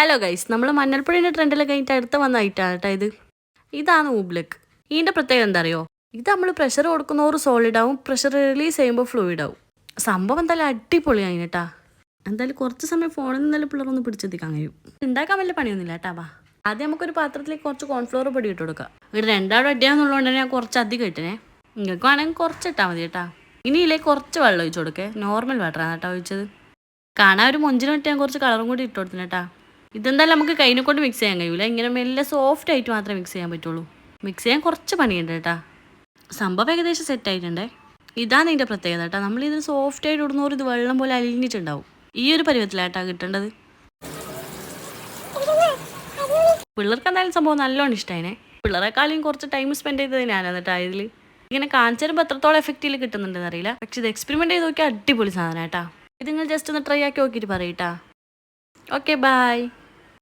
Hello guys, നമ്മൾ മഞ്ഞൾപ്പൊടിൻ്റെ ട്രെൻഡിലൊക്കെ കഴിഞ്ഞിട്ട് അടുത്ത് വന്നായിട്ടാണ് കേട്ടോ ഇതാണ് ഊബ്ലക്ക്. ഇതിൻ്റെ പ്രത്യേകത എന്താ അറിയോ? ഇത് നമ്മൾ പ്രഷർ കൊടുക്കുന്നവർ സോളിഡ് ആവും, പ്രഷർ റിലീസ് ചെയ്യുമ്പോൾ ഫ്ലൂയിഡ് ആവും. സംഭവം എന്തായാലും അടിപൊളിയായി കേട്ടാ. എന്തായാലും കുറച്ച് സമയം ഫോണിൽ നിന്നാലും പിള്ളേരൊന്ന് പിടിച്ചെത്തിക്കാൻ കഴിയും. ഉണ്ടാക്കാൻ വലിയ പണിയൊന്നുമില്ല കേട്ടാ. വാ, ആദ്യം നമുക്കൊരു പാത്രത്തിലേക്ക് കുറച്ച് കോൺഫ്ലോർ പൊടി ഇട്ട് കൊടുക്കാം. ഇവിടെ രണ്ടാളും അടിയാന്നുള്ളതുകൊണ്ട് തന്നെ ഞാൻ കുറച്ച് അധികം ഇട്ടിനെ. നിങ്ങൾക്ക് വേണമെങ്കിൽ കുറച്ച് ഇട്ടാൽ മതി കേട്ടാ. ഇനി ഇതിലേക്ക് കുറച്ച് വെള്ളം ഒഴിച്ചു കൊടുക്കേ. നോർമൽ വാട്ടറാണ് കേട്ടോ ഒഴിച്ചത്. കാണാൻ ഒരു മൊഞ്ചിന് പറ്റി ഞാൻ കുറച്ച് കളറും കൂടി ഇട്ട് കൊടുത്തിന് കേട്ടാ. ഇതെന്തായാലും നമുക്ക് കൈനെ കൊണ്ട് മിക്സ് ചെയ്യാൻ കഴിയില്ല. ഇങ്ങനെ മെല്ലെ സോഫ്റ്റ് ആയിട്ട് മാത്രമേ മിക്സ് ചെയ്യാൻ പറ്റുള്ളൂ. മിക്സ് ചെയ്യാൻ കുറച്ച് പണിയുണ്ട് കേട്ടാ. സംഭവം ഏകദേശം സെറ്റ് ആയിട്ടുണ്ടേ. ഇതാണ് ഇതിൻ്റെ പ്രത്യേകത കേട്ടോ. നമ്മളിത് സോഫ്റ്റ് ആയിട്ട് ഇടുന്നവർ ഇത് വെള്ളം പോലെ അലിഞ്ഞിട്ടുണ്ടാവും. ഈ ഒരു പരുവത്തിലായിട്ടാ കിട്ടേണ്ടത്. പിള്ളേർക്ക് എന്തായാലും സംഭവം നല്ലോണം ഇഷ്ടമായിനെ. പിള്ളേരെക്കാളും കുറച്ച് ടൈം സ്പെൻഡ് ചെയ്തത് ഞാനാണ് കേട്ടോ ഇതിൽ. ഇങ്ങനെ കാണിച്ചു തരുമ്പോൾ എത്രത്തോളം എഫക്റ്റീവ് കിട്ടുന്നുണ്ടെന്ന് അറിയില്ല. പക്ഷെ ഇത് എക്സ്പെരിമെൻറ്റ് ചെയ്ത് നോക്കിയാൽ അടിപൊളി സാധനം കേട്ടാ. ഇത് നിങ്ങൾ ജസ്റ്റ് ഒന്ന് ട്രൈ ആക്കി നോക്കിയിട്ട് പറയട്ടാ. Okay, by.